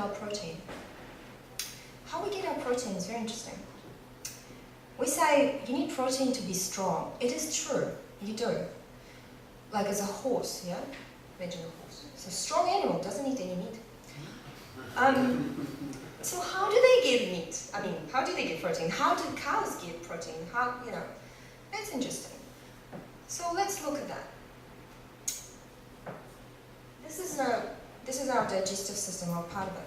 our protein. How we get our protein is very interesting. We say you need protein to be strong. It is true, you do. Like as a horse, yeah? Imagine a horse. It's a strong animal, doesn't eat any meat. So how do they get meat? I mean, how do they get protein? How do cows get protein? How, you know, that's interesting. So let's look at that. This is our digestive system, or part of it.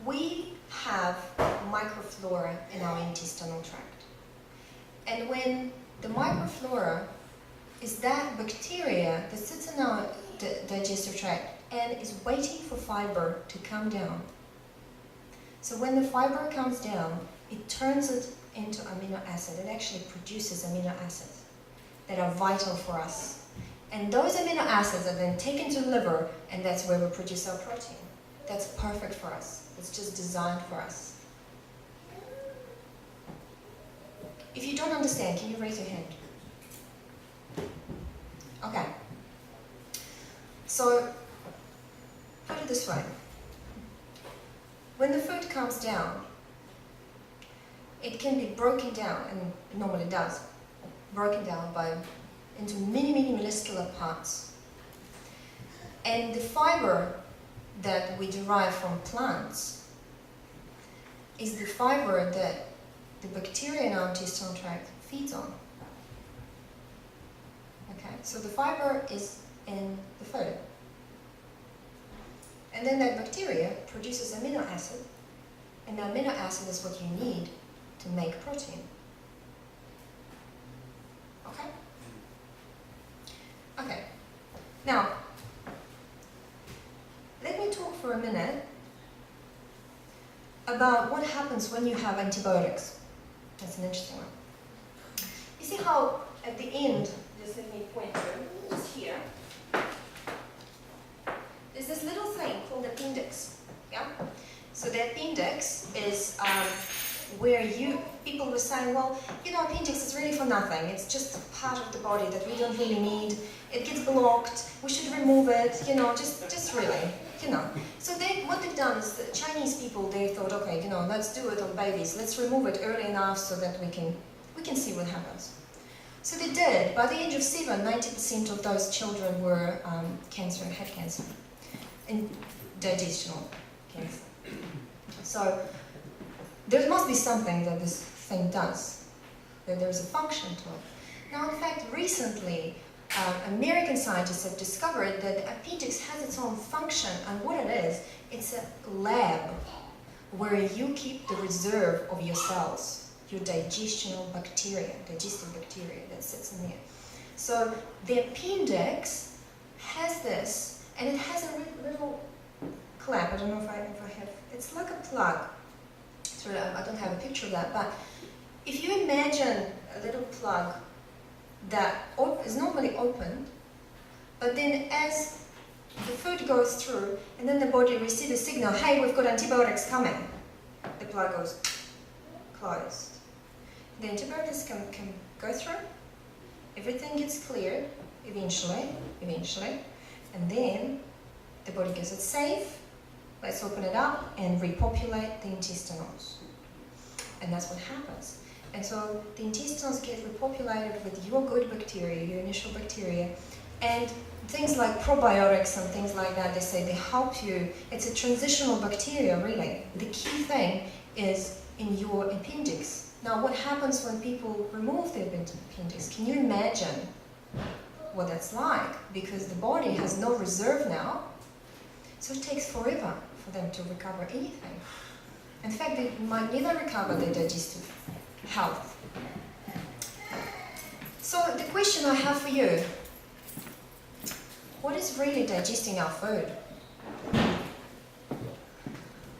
We have microflora in our intestinal tract. And when the microflora is that bacteria that sits in our digestive tract and is waiting for fiber to come down. So when the fiber comes down, it turns it into amino acid. It actually produces amino acids that are vital for us. And those amino acids are then taken to the liver, and that's where we produce our protein. That's perfect for us. It's just designed for us. If you don't understand, can you raise your hand? Okay. So, put it this way. When the food comes down, it can be broken down, and it normally does, broken down into many, many molecular parts. And the fiber that we derive from plants is the fiber that the bacteria in our intestinal tract feeds on. Okay, so the fiber is in the food. And then that bacteria produces amino acid, and the amino acid is what you need to make protein. Okay? Okay. Now, let me talk for a minute about what happens when you have antibiotics. That's an interesting one. You see how at the end, just let me point to it, just here, there's this little thing called appendix. Yeah? So the appendix is where people were saying, well, you know, appendix is really for nothing. It's just a part of the body that we don't really need. It gets blocked. We should remove it. You know, just really, you know. So what they've done is the Chinese people, they thought, okay, you know, let's do it on babies. Let's remove it early enough so that we can see what happens. So they did. By the age of 7, 90% of those children were had cancer, and digestional cancer. So there must be something that this thing does, that there's a function to it. Now, in fact, recently, American scientists have discovered that the appendix has its own function, and what it is, it's a lab where you keep the reserve of your cells, your digestive bacteria that sits in there. So the appendix has this, and it has a little clamp. I don't know if I have, it's like a plug. I don't have a picture of that, but if you imagine a little plug that is normally open, but then as the food goes through, and then the body receives a signal, hey, we've got antibiotics coming, the plug goes closed. The antibiotics can go through, everything gets cleared eventually, and then the body goes, it's safe, let's open it up and repopulate the intestines. And that's what happens. And so the intestines get repopulated with your good bacteria, your initial bacteria, and things like probiotics and things like that, they say they help you. It's a transitional bacteria, really. The key thing is in your appendix. Now, what happens when people remove their appendix? Can you imagine what that's like? Because the body has no reserve now, so it takes forever for them to recover anything. In fact, they might never recover their digestive health. So the question I have for you, what is really digesting our food?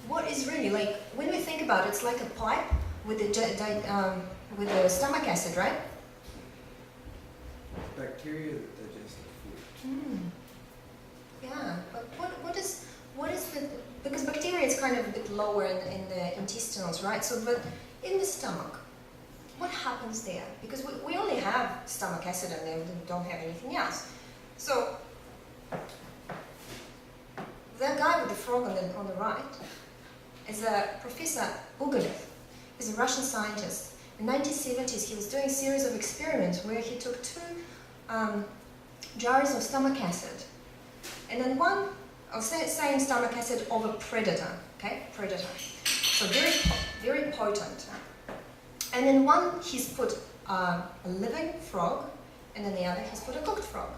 What is really, like, when we think about it, it's like a pipe with the stomach acid, right? Bacteria that digest the food. Yeah, but what is the, because bacteria is kind of a bit lower in the intestines, right? So, but in the stomach, what happens there? Because we only have stomach acid in there, we don't have anything else. So, that guy with the frog on the right is a Professor Uganev. He's a Russian scientist. In the 1970s, he was doing a series of experiments where he took 2 jars of stomach acid, and then one of same stomach acid of a predator, okay, predator. So very potent. And in one he's put a living frog, and in the other he's put a cooked frog.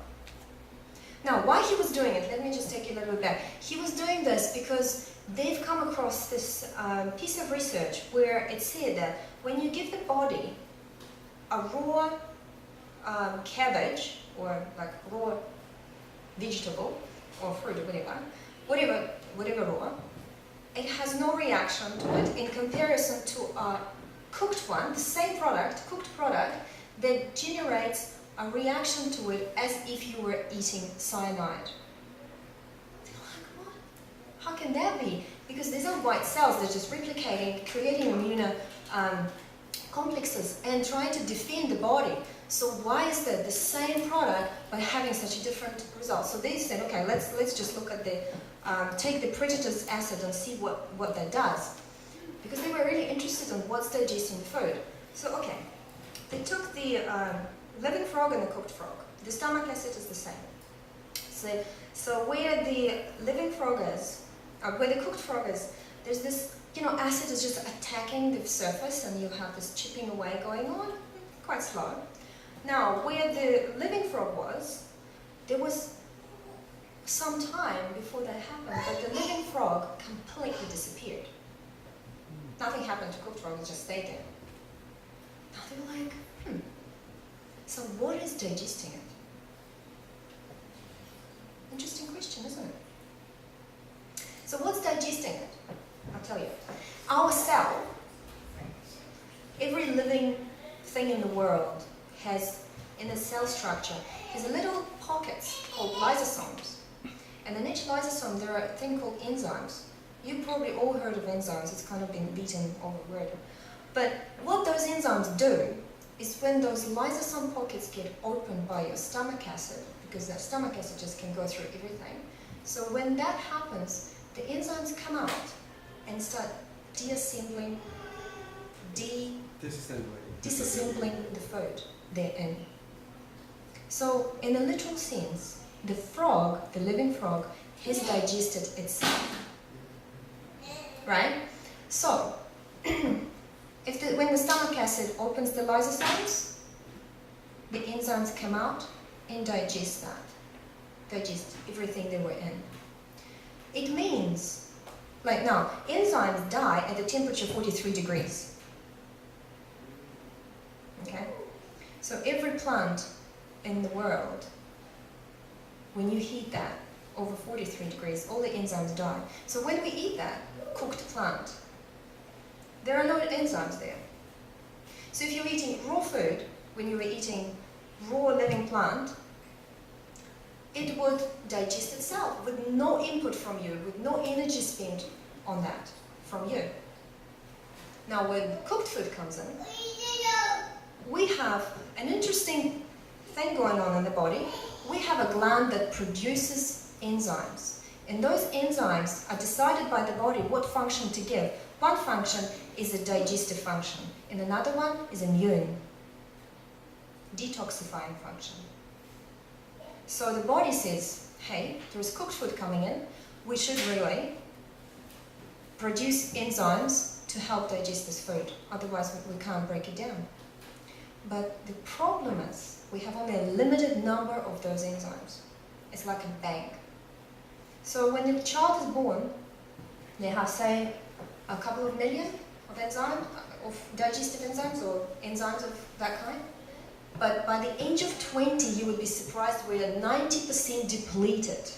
Now, why he was doing it, let me just take you a little bit back. He was doing this because they've come across this piece of research where it said that when you give the body a raw cabbage, or like raw vegetable, or fruit, or whatever raw, it has no reaction to it in comparison to a cooked one, the same product, cooked product, that generates a reaction to it as if you were eating cyanide. They're like, what? How can that be? Because these are white cells, they're just replicating, creating immune complexes and trying to defend the body. So why is that the same product but having such a different result? So they said, okay, let's just look at the, take the predator's acid and see what that does. Because they were really interested in what's digesting the food. So okay, they took the living frog and the cooked frog. The stomach acid is the same. So where the living frog is, where the cooked frog is, there's this, acid is just attacking the surface and you have this chipping away going on, quite slow. Now, where the living frog was, there was some time before that happened, but the living frog completely disappeared. Nothing happened to cooked frog, it just stayed there. Now they were like, so what is digesting it? Interesting question, isn't it? So what's digesting it? I'll tell you. Our cell, every living thing in the world has, in the cell structure, has a little pockets called lysosomes. And in each lysosome there are a thing called enzymes. You've probably all heard of enzymes, it's kind of been beaten over word. But what those enzymes do is when those lysosome pockets get opened by your stomach acid, because that stomach acid just can go through everything. So when that happens, the enzymes come out and start disassembling the food therein. So in a literal sense, the frog, the living frog, has digested itself. Right? So, when the stomach acid opens the lysosomes, the enzymes come out and digest everything they were in. It means, like now, enzymes die at the temperature 43 degrees. Okay? So every plant in the world, when you heat that over 43 degrees, all the enzymes die. So when we eat that cooked plant, there are no enzymes there. So if you're eating raw food, when you were eating raw living plant, it would digest itself with no input from you, with no energy spent on that from you. Now when cooked food comes in, we have an interesting thing going on in the body. We have a gland that produces enzymes. And those enzymes are decided by the body what function to give. One function is a digestive function, and another one is immune, detoxifying function. So the body says, hey, there's cooked food coming in, we should really produce enzymes to help digest this food, otherwise we can't break it down. But the problem is, we have only a limited number of those enzymes. It's like a bank. So when the child is born, they have, say, a couple of million of enzymes, of digestive enzymes or enzymes of that kind. But by the age of 20, you would be surprised we're 90% depleted.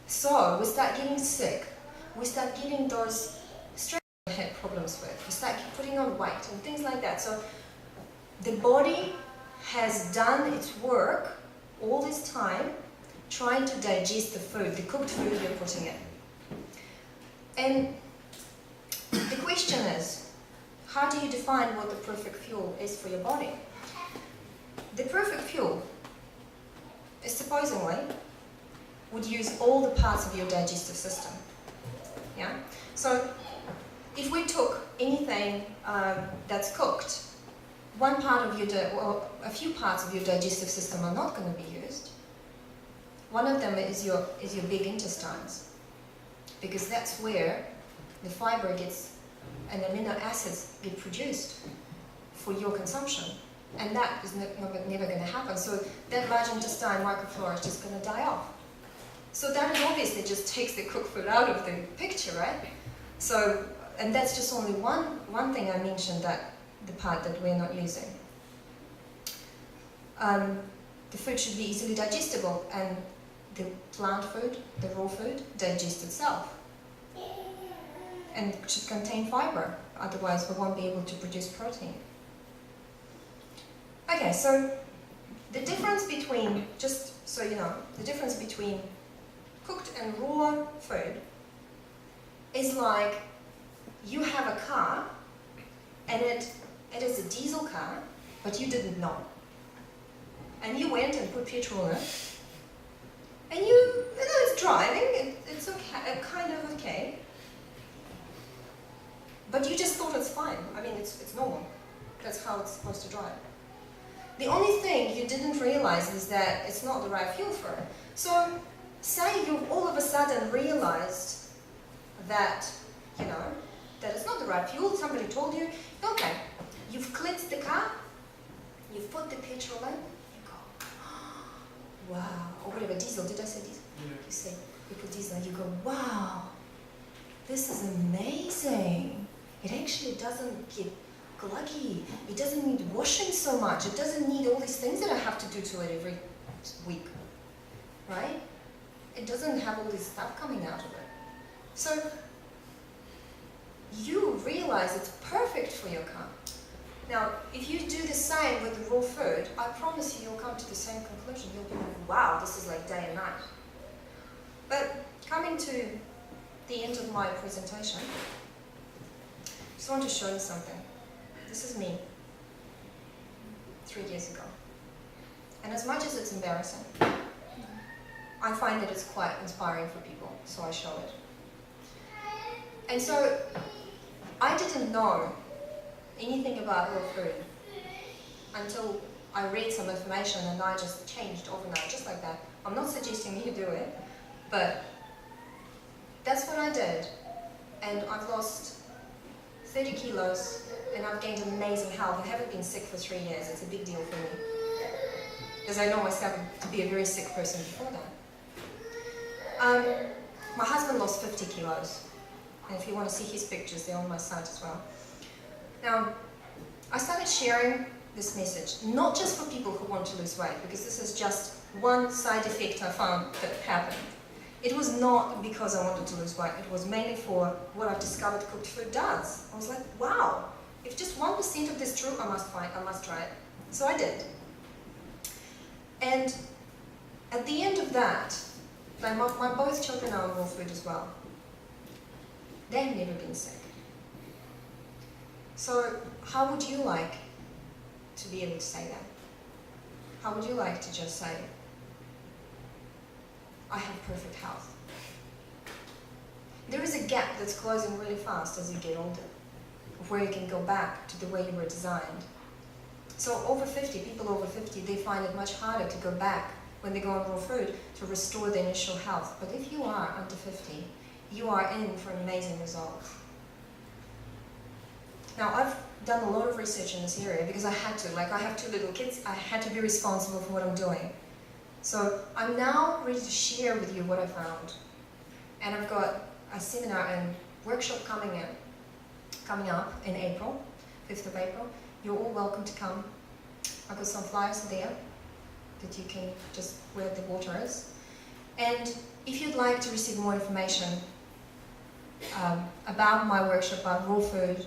So we start getting sick. We start getting those stress we had problems with. We start putting on weight and things like that. So the body has done its work all this time trying to digest the food, the cooked food you're putting in. And the question is, how do you define what the perfect fuel is for your body? The perfect fuel is supposedly would use all the parts of your digestive system. Yeah? So if we took anything that's cooked, one part of your, or a few parts of your digestive system are not going to be used. One of them is your big intestines, because that's where the fiber gets and amino acids get produced for your consumption, and that is never going to happen. So that large intestine microflora is just going to die off. So that obviously just takes the cooked food out of the picture, right? So, and that's just only one thing I mentioned, that the part that we're not using. The food should be easily digestible, and the plant food, the raw food, digests itself. And should contain fiber, otherwise we won't be able to produce protein. Okay, so the difference between, just so you know, the difference between cooked and raw food is like you have a car and it is a diesel car, but you didn't know. And you went and put petrol in it, and you know it's driving, it's okay, kind of okay, but you just thought it's fine. I mean, it's normal. That's how it's supposed to drive. The only thing you didn't realize is that it's not the right fuel for it. So, say you all of a sudden realized that, you know, that it's not the right fuel, somebody told you, okay, you've cleansed the car, you've put the petrol in, you go, wow, or whatever, diesel, did I say diesel? Yeah. You say, you put diesel and you go, wow, this is amazing. It actually doesn't get gluggy, it doesn't need washing so much, it doesn't need all these things that I have to do to it every week, right? It doesn't have all this stuff coming out of it. So, you realize it's perfect for your car. Now, if you do the same with the raw food, I promise you'll come to the same conclusion. You'll be like, wow, this is like day and night. But coming to the end of my presentation, I just want to show you something. This is me 3 years ago. And as much as it's embarrassing, I find that it's quite inspiring for people, so I show it. And so, I didn't know anything about raw food until I read some information and I just changed overnight, just like that. I'm not suggesting you do it, but that's what I did. And I've lost 30 kilos and I've gained amazing health. I haven't been sick for 3 years. It's a big deal for me, because I know myself to be a very sick person before that. My husband lost 50 kilos. And if you want to see his pictures, they're on my site as well. Now, I started sharing this message, not just for people who want to lose weight, because this is just one side effect I found that happened. It was not because I wanted to lose weight, it was mainly for what I've discovered cooked food does. I was like, wow, if just 1% of this is true, I must try it. So I did. And at the end of that, my both children are on raw food as well. They've never been sick. So how would you like to be able to say that? How would you like to just say, I have perfect health? There is a gap that's closing really fast as you get older, of where you can go back to the way you were designed. So over 50, people over 50, they find it much harder to go back when they go on raw food to restore their initial health. But if you are under 50, you are in for amazing results. Now, I've done a lot of research in this area because I had to. Like, I have 2 little kids, I had to be responsible for what I'm doing. So I'm now ready to share with you what I found. And I've got a seminar and workshop coming up in April, 5th of April. You're all welcome to come. I've got some flyers there that you can just, where the water is. And if you'd like to receive more information about my workshop, about raw food,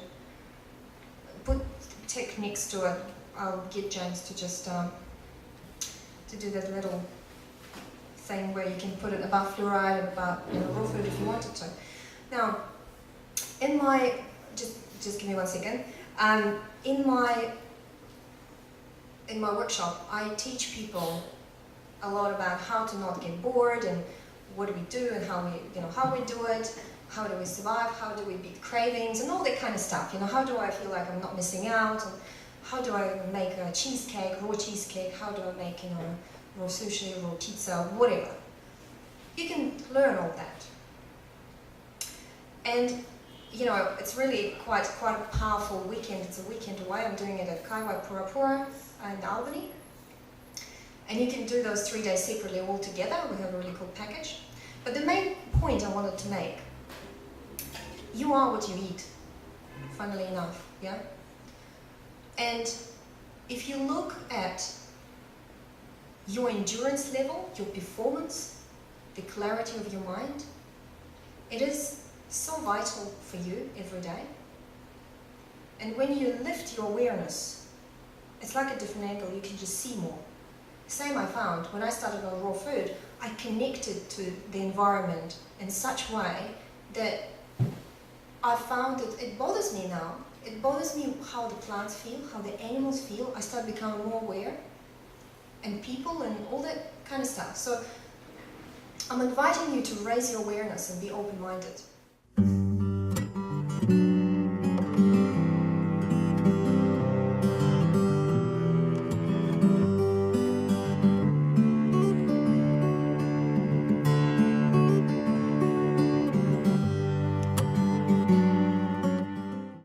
put tick next to it. I'll get James to just to do that little thing where you can put it about fluoride and about raw food if you wanted to. Now, in my just give me 1 second. In my workshop, I teach people a lot about how to not get bored and what do we do and how we do it, how do we survive, how do we beat cravings and all that kind of stuff. How do I feel like I'm not missing out, and how do I make a cheesecake, raw cheesecake, how do I make raw sushi, raw pizza, whatever. You can learn all that. And it's really quite a powerful weekend. It's a weekend away. I'm doing it at Kaiwai Pura Pura in Albany. And you can do those 3 days separately all together. We have a really cool package. But the main point I wanted to make, you are what you eat, funnily enough, yeah? And if you look at your endurance level, your performance, the clarity of your mind, it is so vital for you every day. And when you lift your awareness, it's like a different angle, you can just see more. Same I found, when I started on raw food, I connected to the environment in such a way that I found that it bothers me now. It bothers me how the plants feel, how the animals feel. I start becoming more aware, and people and all that kind of stuff. So I'm inviting you to raise your awareness and be open-minded.